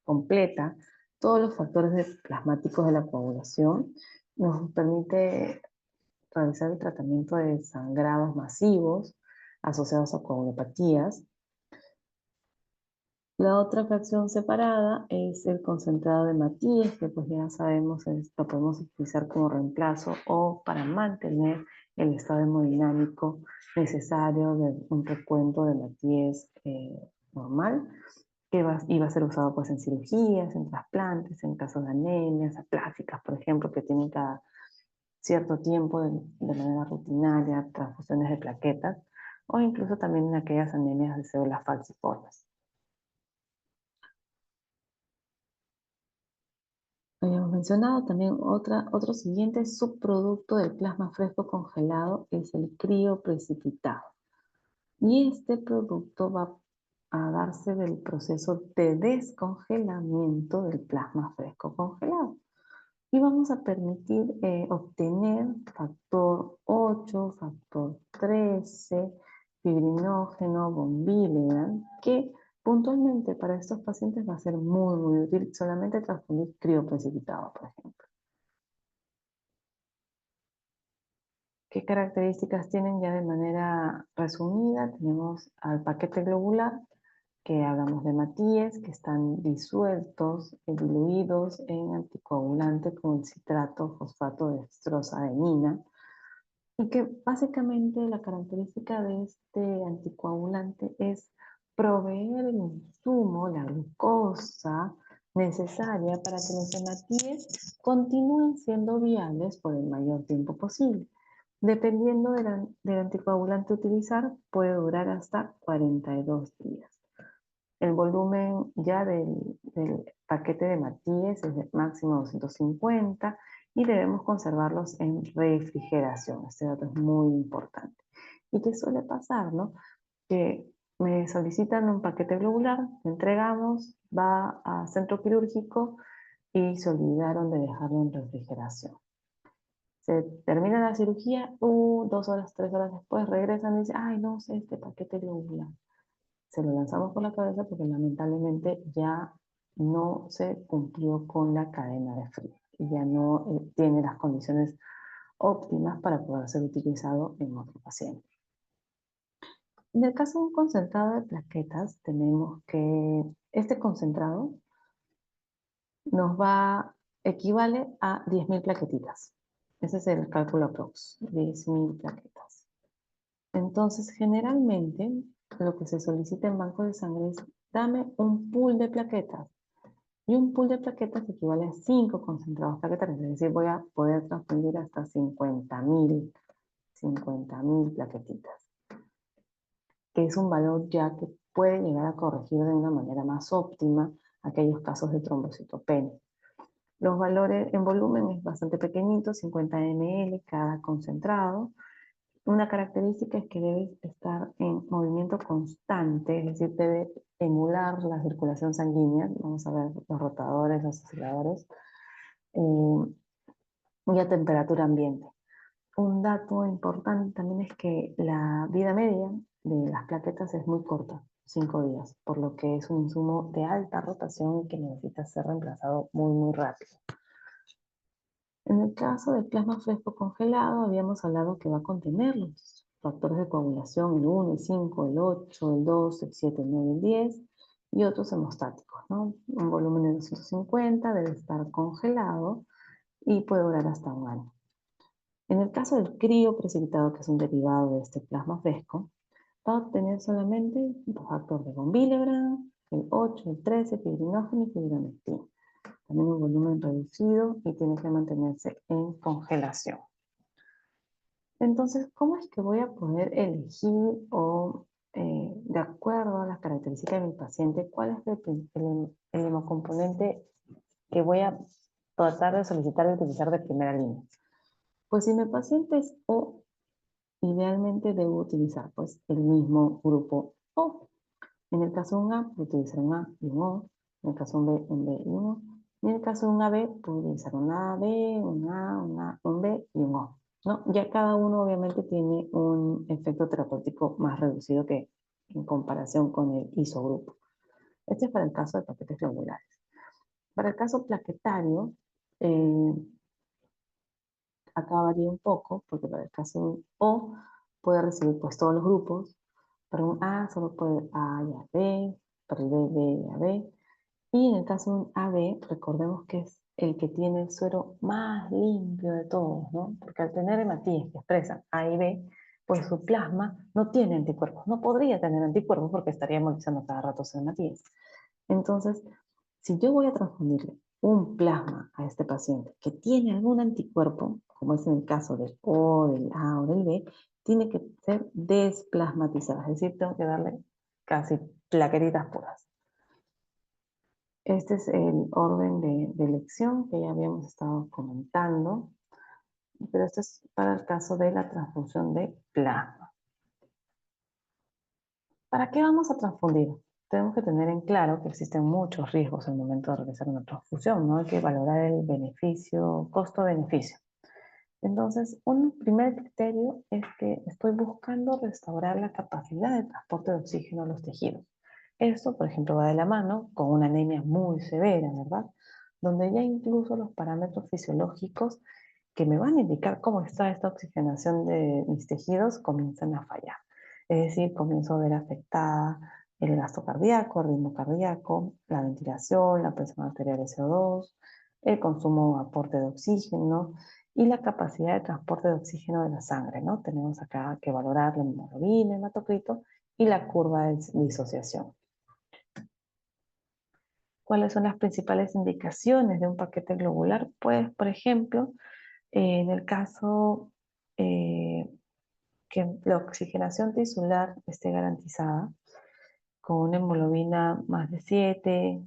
completa todos los factores plasmáticos de la coagulación, nos permite realizar el tratamiento de sangrados masivos asociados a coagulopatías. La otra fracción separada es el concentrado de Matías, que pues ya sabemos, lo podemos utilizar como reemplazo o para mantener el estado hemodinámico necesario de un recuento de Matías normal, que iba a ser usado pues en cirugías, en trasplantes, en casos de anemias aplásicas, por ejemplo, que tienen cada cierto tiempo de manera rutinaria transfusiones de plaquetas, o incluso también en aquellas anemias de células falciformes. Habíamos mencionado también otro siguiente subproducto del plasma fresco congelado es el crioprecipitado. Y este producto va a darse del proceso de descongelamiento del plasma fresco congelado. Y vamos a permitir obtener factor 8, factor 13, fibrinógeno, von Willebrand, que puntualmente para estos pacientes va a ser muy útil solamente transfundir crioprecipitado, por ejemplo. ¿Qué características tienen ya de manera resumida? Tenemos al paquete globular, que hablamos de Matías, que están disueltos, diluidos en anticoagulante con el citrato fosfato de dextrosadenina, y que básicamente la característica de este anticoagulante es proveer el insumo, la glucosa necesaria para que los hematíes continúen siendo viables por el mayor tiempo posible. Dependiendo del anticoagulante a utilizar, puede durar hasta 42 días. El volumen ya del paquete de Matías es de máximo 250 y debemos conservarlos en refrigeración. Este dato es muy importante. ¿Y qué suele pasar, no? Que me solicitan un paquete globular, lo entregamos, va a centro quirúrgico y se olvidaron de dejarlo en refrigeración. Se termina la cirugía, 2 horas, 3 horas después regresan y dicen, ay, no sé, este paquete globular. Se lo lanzamos por la cabeza porque lamentablemente ya no se cumplió con la cadena de frío y ya no tiene las condiciones óptimas para poder ser utilizado en otro paciente. En el caso de un concentrado de plaquetas, tenemos que este concentrado equivale a 10.000 plaquetitas. Ese es el cálculo aprox, 10.000 plaquetas. Entonces, generalmente, lo que se solicita en banco de sangre es, dame un pool de plaquetas. Y un pool de plaquetas equivale a 5 concentrados plaquetarios, es decir, voy a poder transfundir hasta 50.000 plaquetitas, que es un valor ya que puede llegar a corregir de una manera más óptima aquellos casos de trombocitopenia. Los valores en volumen es bastante pequeñito, 50 ml cada concentrado. Una característica es que debe estar en movimiento constante, es decir, debe emular la circulación sanguínea. Vamos a ver los rotadores, los aceleradores, y a temperatura ambiente. Un dato importante también es que la vida media de las plaquetas es muy corta, 5 días, por lo que es un insumo de alta rotación que necesita ser reemplazado muy rápido. En el caso del plasma fresco congelado, habíamos hablado que va a contener los factores de coagulación, el 1, el 5, el 8, el 2, el 7, el 9, el 10, y otros hemostáticos, ¿no? Un volumen de 250 debe estar congelado y puede durar hasta un año. En el caso del crioprecipitado, que es un derivado de este plasma fresco, va a obtener solamente los factores de von Willebrand, el 8, el 13, fibrinógeno y fibronectina. También un volumen reducido y tiene que mantenerse en congelación. Entonces, ¿cómo es que voy a poder elegir o, de acuerdo a las características de mi paciente, cuál es el hemocomponente que voy a tratar de solicitar y utilizar de primera línea? Pues si mi paciente es O, idealmente debo utilizar pues, el mismo grupo O. En el caso de un A, puedo utilizar un A y un O. En el caso de un B y un O. Y en el caso de un AB, puedo utilizar un AB, un A, un B y un O. ¿no? Ya cada uno obviamente tiene un efecto terapéutico más reducido que en comparación con el isogrupo. Este es para el caso de paquetes globulares. Para el caso plaquetario, eh, acá varía un poco, porque para el caso de un O puede recibir pues todos los grupos, para un A solo puede A y AB, para el B, B y AB, y en el caso de un AB, recordemos que es el que tiene el suero más limpio de todos, ¿no? Porque al tener hematíes que expresan A y B, pues su plasma no tiene anticuerpos, no podría tener anticuerpos porque estaría hemorizando cada rato sus hematíes. Entonces, si yo voy a transfundirle un plasma a este paciente que tiene algún anticuerpo, como es en el caso del O, del A o del B, tiene que ser desplasmatizado, es decir, tengo que darle casi plaquetitas puras. Este es el orden de elección que ya habíamos estado comentando, pero esto es para el caso de la transfusión de plasma. ¿Para qué vamos a transfundir? Tenemos que tener en claro que existen muchos riesgos al momento de realizar una transfusión, ¿no? Hay que valorar el beneficio, costo-beneficio. Entonces, un primer criterio es que estoy buscando restaurar la capacidad de transporte de oxígeno a los tejidos. Esto, por ejemplo, va de la mano con una anemia muy severa, ¿verdad? Donde ya incluso los parámetros fisiológicos que me van a indicar cómo está esta oxigenación de mis tejidos comienzan a fallar. Es decir, comienzo a ver afectada el gasto cardíaco, el ritmo cardíaco, la ventilación, la presión arterial de CO2, el consumo o aporte de oxígeno y la capacidad de transporte de oxígeno de la sangre, ¿no? Tenemos acá que valorar la hemoglobina, el hematocrito y la curva de disociación. ¿Cuáles son las principales indicaciones de un paquete globular? Pues, por ejemplo, en el caso que la oxigenación tisular esté garantizada, con una hemoglobina más de 7,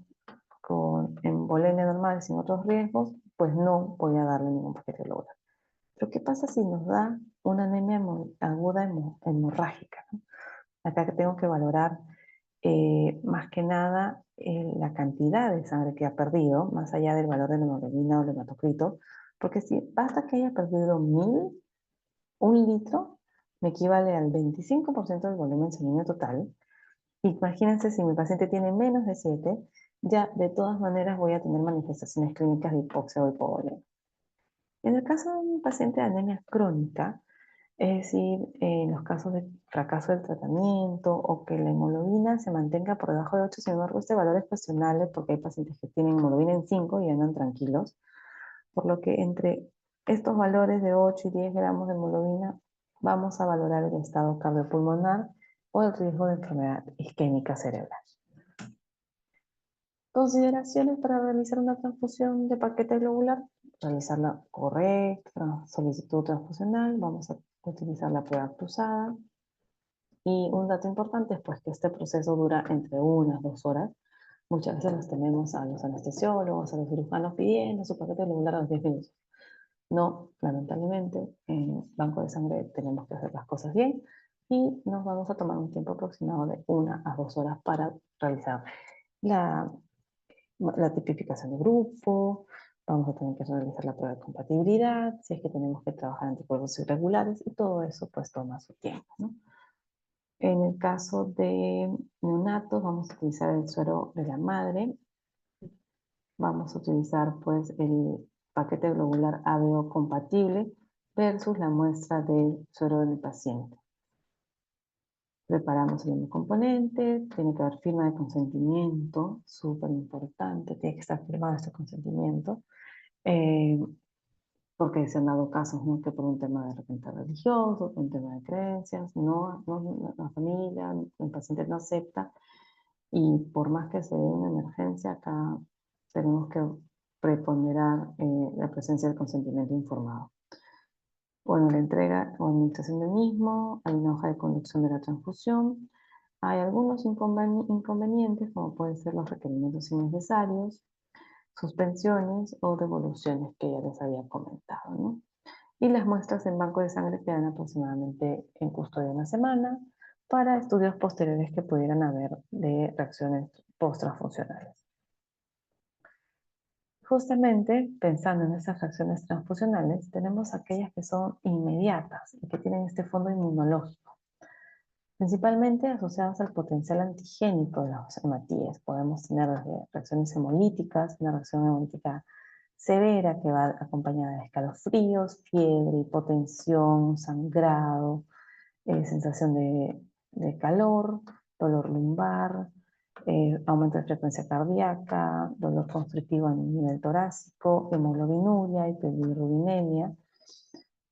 con embolemia normal sin otros riesgos, pues no voy a darle ningún paquete globular. Pero ¿qué pasa si nos da una anemia aguda hemorrágica, ¿no? Acá que tengo que valorar más que nada la cantidad de sangre que ha perdido, más allá del valor de la hemoglobina o el hematocrito, porque si basta que haya perdido 1000, un litro me equivale al 25% del volumen sanguíneo total. Imagínense si mi paciente tiene menos de 7, ya de todas maneras voy a tener manifestaciones clínicas de hipoxia o hipovolemia. En el caso de un paciente de anemia crónica, es decir, en los casos de fracaso del tratamiento o que la hemoglobina se mantenga por debajo de 8, sin embargo, este valor es cuestionable porque hay pacientes que tienen hemoglobina en 5 y andan tranquilos, por lo que entre estos valores de 8 y 10 gramos de hemoglobina vamos a valorar el estado cardiopulmonar o el riesgo de enfermedad isquémica cerebral. Consideraciones para realizar una transfusión de paquete globular. Realizarla correcta, solicitud transfusional, vamos a utilizar la prueba cruzada. Y un dato importante es pues, que este proceso dura entre 1 a 2 horas. Muchas veces los tenemos a los anestesiólogos, a los cirujanos pidiendo su paquete globular a los 10 minutos. No, lamentablemente, en banco de sangre tenemos que hacer las cosas bien y nos vamos a tomar un tiempo aproximado de 1 a 2 horas para realizar la tipificación de grupo, vamos a tener que realizar la prueba de compatibilidad, si es que tenemos que trabajar anticuerpos irregulares y todo eso pues toma su tiempo, ¿no? En el caso de neonatos vamos a utilizar el suero de la madre, vamos a utilizar pues el paquete globular ABO compatible versus la muestra del suero del paciente. Preparamos el componente, tiene que haber firma de consentimiento, súper importante, tiene que estar firmado este consentimiento, eh, porque se han dado casos, ¿no? Que por un tema de repente religioso, por un tema de creencias, la familia, el paciente no acepta, y por más que se dé una emergencia, acá tenemos que preponderar la presencia del consentimiento informado. Bueno, la entrega o administración del mismo, hay una hoja de conducción de la transfusión, hay algunos inconvenientes, como pueden ser los requerimientos innecesarios, suspensiones o devoluciones que ya les había comentado, ¿no? Y las muestras en banco de sangre quedan aproximadamente en custodia de 1 semana para estudios posteriores que pudieran haber de reacciones post-transfuncionales. Justamente pensando en esas reacciones transfusionales, tenemos aquellas que son inmediatas y que tienen este fondo inmunológico, principalmente asociadas al potencial antigénico de los hematíes. Podemos tener desde reacciones hemolíticas, una reacción hemolítica severa que va acompañada de escalofríos, fiebre, hipotensión, sangrado, sensación de calor, dolor lumbar, aumento de frecuencia cardíaca, dolor constrictivo a nivel torácico, hemoglobinuria, hiperbilirubinemia.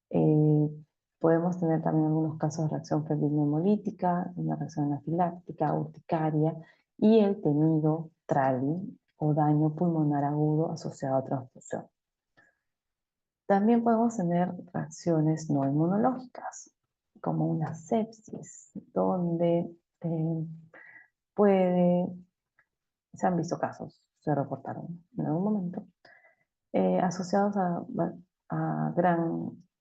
Eh, Podemos tener también algunos casos de reacción febril hemolítica, una reacción anafiláctica, urticaria y el temido TRALI o daño pulmonar agudo asociado a transfusión. También podemos tener reacciones no inmunológicas, como una sepsis, donde eh, puede, se han visto casos, se reportaron en algún momento, asociados a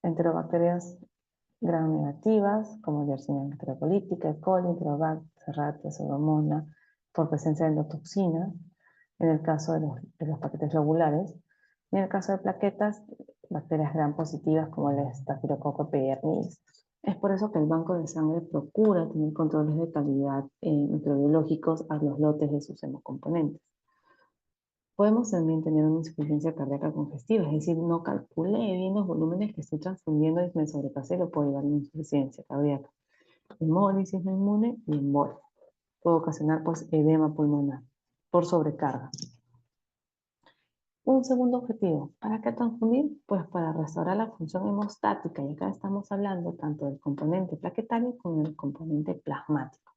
enterobacterias gram negativas, como Yersinia enterocolitica, E. coli, Enterobacter, Serratia, Pseudomonas, por presencia de endotoxina, en el caso de los paquetes lobulares, y en el caso de plaquetas, bacterias gram positivas como el Staphylococcus pyogenes. Es por eso que el banco de sangre procura tener controles de calidad microbiológicos a los lotes de sus hemocomponentes. Podemos también tener una insuficiencia cardíaca congestiva, es decir, no calculé bien los volúmenes que estoy transfundiendo y me sobrepasé, lo puedo llevar a una insuficiencia cardíaca. Hemólisis no inmune y embolia. Puede ocasionar pues edema pulmonar por sobrecarga. Un segundo objetivo, ¿para qué transfundir? Pues para restaurar la función hemostática, y acá estamos hablando tanto del componente plaquetario como del componente plasmático.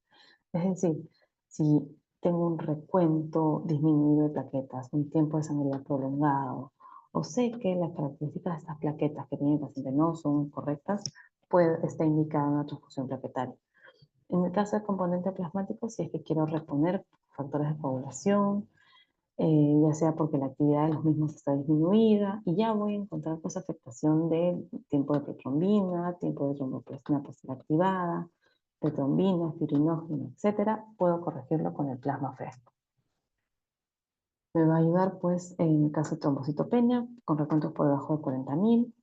Es decir, si tengo un recuento disminuido de plaquetas, un tiempo de sangría prolongado, o sé que las características de estas plaquetas que tiene el paciente no son correctas, está indicada una transfusión plaquetaria. En el caso del componente plasmático, si es que quiero reponer factores de coagulación, ya sea porque la actividad de los mismos está disminuida, y ya voy a encontrar pues afectación del tiempo de protrombina, tiempo de tromboplastina activada, de trombina, fibrinógeno, etcétera, puedo corregirlo con el plasma fresco. Me va a ayudar pues en el caso de trombocitopenia, con recuentos por debajo de 40.000,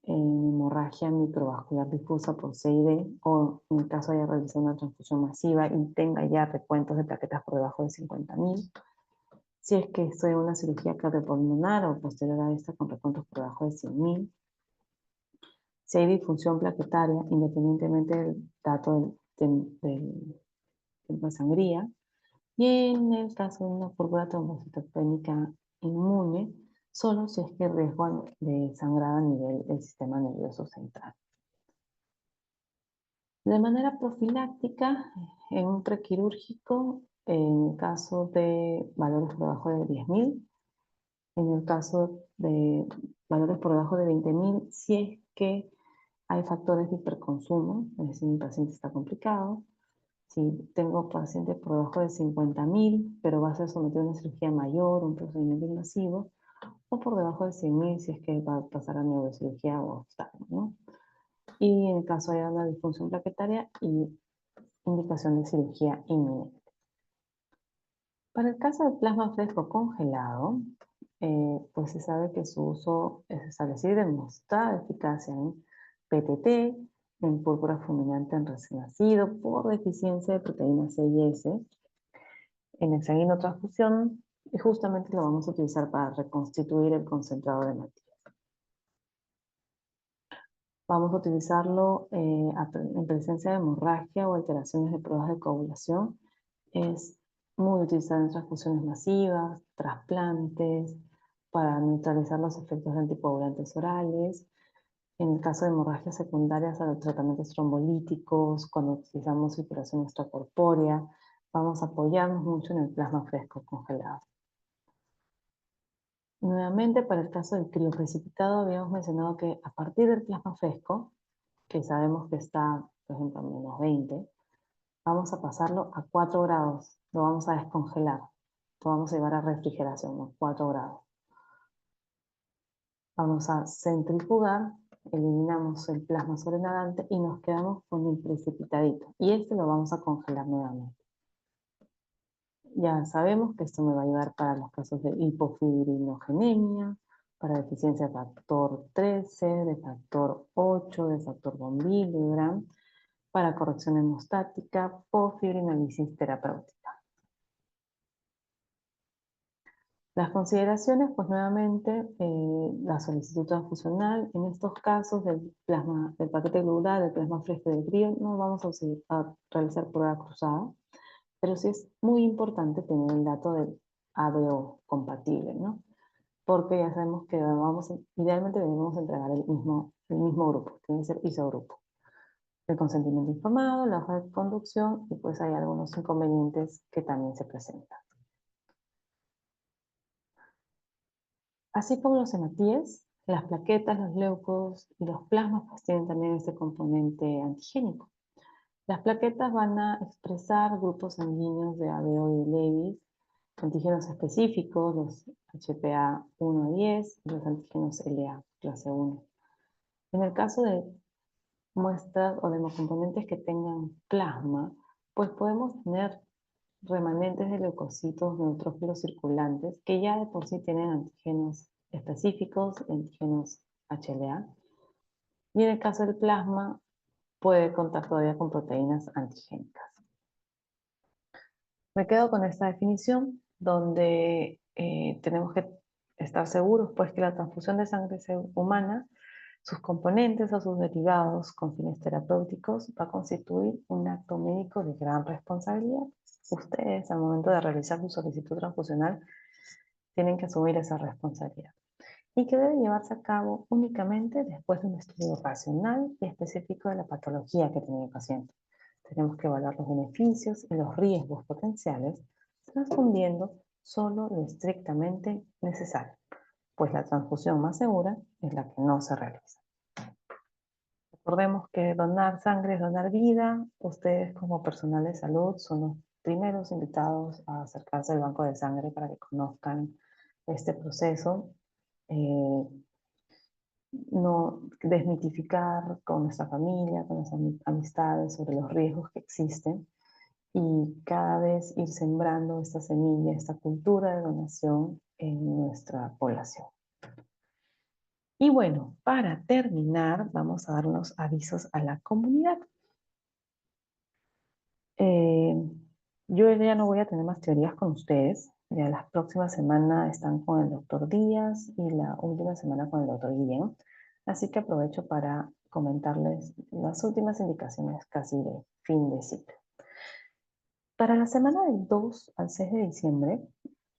en hemorragia microvascular difusa por CID, o en el caso haya realizado una transfusión masiva y tenga ya recuentos de plaquetas por debajo de 50.000. Si es que estoy en una cirugía cardiopulmonar o posterior a esta con recuentos por debajo de 100.000. Si hay disfunción plaquetaria, independientemente del dato del tiempo de sangría. Y en el caso de una púrpura trombocitopénica inmune, solo si es que hay riesgo de sangrado a nivel del sistema nervioso central. De manera profiláctica, en un prequirúrgico, en el caso de valores por debajo de 10.000, en el caso de valores por debajo de 20.000, si es que hay factores de hiperconsumo, es decir, mi paciente está complicado. Si tengo pacientes por debajo de 50.000, pero va a ser sometido a una cirugía mayor, un procedimiento invasivo, o por debajo de 100.000 si es que va a pasar a neurocirugía o oftalmo, ¿no? Y en el caso de una disfunción plaquetaria y indicación de cirugía inminente. Para el caso del plasma fresco congelado, pues se sabe que su uso es establecido y demostrada eficacia en PTT, en púrpura fulminante en recién nacido por deficiencia de proteína C y S, en hexaguinotransfusión, y justamente lo vamos a utilizar para reconstituir el concentrado de hematina. Vamos a utilizarlo en presencia de hemorragia o alteraciones de pruebas de coagulación. Es muy utilizado en transfusiones masivas, trasplantes, para neutralizar los efectos de anticoagulantes orales. En el caso de hemorragias secundarias a los tratamientos trombolíticos, cuando utilizamos circulación extracorpórea, vamos a apoyarnos mucho en el plasma fresco congelado. Nuevamente, para el caso del crioprecipitado, habíamos mencionado que a partir del plasma fresco, que sabemos que está, por ejemplo, a -20, vamos a pasarlo a 4 grados, lo vamos a descongelar, lo vamos a llevar a refrigeración, ¿no? 4 grados. Vamos a centrifugar, eliminamos el plasma sobrenadante y nos quedamos con el precipitadito. Y este lo vamos a congelar nuevamente. ya sabemos que esto me va a ayudar para los casos de hipofibrinogenemia, para deficiencia de factor 13, de factor 8, de factor von Willebrand, para corrección hemostática, postfibrinolisis terapéutica. Las consideraciones, pues nuevamente, la solicitud transfusional, en estos casos del plasma, del paquete globular, del plasma fresco y del frío, no vamos a realizar prueba cruzada, pero sí es muy importante tener el dato del ABO compatible, ¿no? Porque ya sabemos que idealmente debemos entregar el mismo grupo, tiene que ser isogrupo. El consentimiento informado, la hoja de conducción, y pues hay algunos inconvenientes que también se presentan. Así como los hematíes, las plaquetas, los leucos y los plasmas pues tienen también este componente antigénico. Las plaquetas van a expresar grupos sanguíneos de ABO y de Lewis, antígenos específicos, los HPA 1 a 10 y los antígenos LA clase 1. En el caso de muestras o de los componentes que tengan plasma, pues podemos tener remanentes de leucocitos neutrófilos circulantes que ya de por sí tienen antígenos específicos, antígenos HLA. Y en el caso del plasma, puede contar todavía con proteínas antigénicas. Me quedo con esta definición donde tenemos que estar seguros pues que la transfusión de sangre humana, sus componentes o sus derivados con fines terapéuticos va a constituir un acto médico de gran responsabilidad. Ustedes al momento de realizar su solicitud transfusional tienen que asumir esa responsabilidad y que debe llevarse a cabo únicamente después de un estudio racional y específico de la patología que tiene el paciente. Tenemos que evaluar los beneficios y los riesgos potenciales, transfundiendo solo lo estrictamente necesario, pues la transfusión más segura es la que no se realiza. Recordemos que donar sangre es donar vida. Ustedes como personal de salud son los primeros invitados a acercarse al banco de sangre para que conozcan este proceso. No desmitificar con nuestra familia, con nuestras amistades sobre los riesgos que existen y cada vez ir sembrando esta semilla, esta cultura de donación en nuestra población. Y bueno, para terminar, vamos a dar unos avisos a la comunidad. Yo ya no voy a tener más teorías con ustedes. Ya las próximas semanas están con el doctor Díaz y la última semana con el doctor Guillén. Así que aprovecho para comentarles las últimas indicaciones casi de fin de ciclo. Para la semana del 2 al 6 de diciembre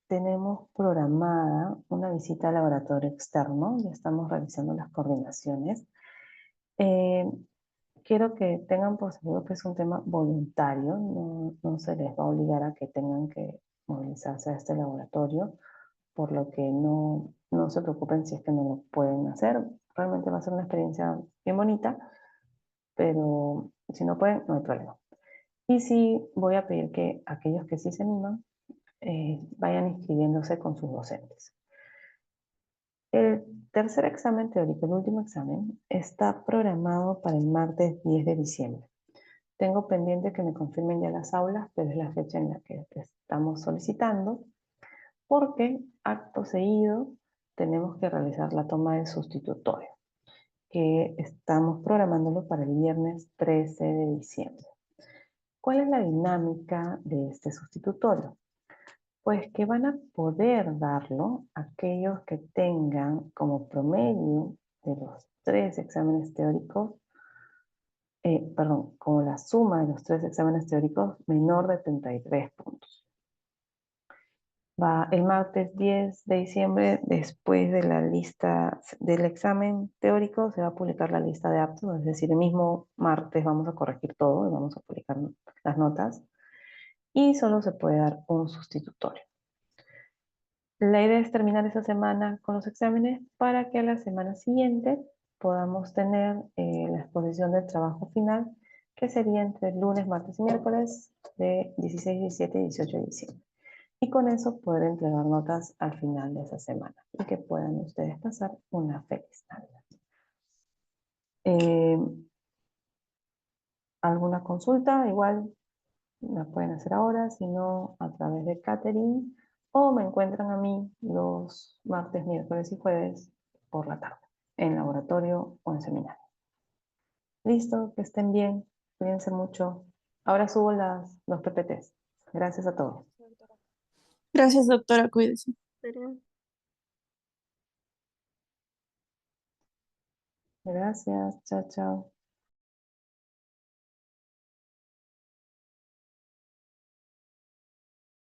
tenemos programada una visita al laboratorio externo. Ya estamos realizando las coordinaciones. Quiero que tengan por seguro que es un tema voluntario, no se les va a obligar a que tengan que movilizarse a este laboratorio, por lo que no se preocupen si es que no lo pueden hacer. Realmente va a ser una experiencia bien bonita, pero si no pueden, no hay problema. Y sí voy a pedir que aquellos que sí se animan vayan inscribiéndose con sus docentes. El tercer examen teórico, el último examen, está programado para el martes 10 de diciembre. Tengo pendiente que me confirmen ya las aulas, pero es la fecha en la que estamos solicitando, porque acto seguido tenemos que realizar la toma del sustitutorio, que estamos programándolo para el viernes 13 de diciembre. ¿Cuál es la dinámica de este sustitutorio? Pues que van a poder darlo aquellos que tengan como promedio de los 3 exámenes teóricos, como la suma de los 3 exámenes teóricos menor de 33 puntos. Va el martes 10 de diciembre, después de la lista del examen teórico, se va a publicar la lista de aptos, es decir, el mismo martes vamos a corregir todo y vamos a publicar las notas. Y solo se puede dar un sustitutorio. La idea es terminar esa semana con los exámenes para que a la semana siguiente podamos tener la exposición del trabajo final, que sería entre lunes, martes y miércoles de 16, 17 y 18 de diciembre. Y con eso poder entregar notas al final de esa semana y que puedan ustedes pasar una feliz Navidad. ¿Alguna consulta? Igual la pueden hacer ahora, si no, a través de Catherine, o me encuentran a mí los martes, miércoles y jueves por la tarde, en laboratorio o en seminario. Listo, que estén bien, cuídense mucho. Ahora subo los PPTs. Gracias a todos. Gracias, doctora, cuídese. Gracias, chao, chao.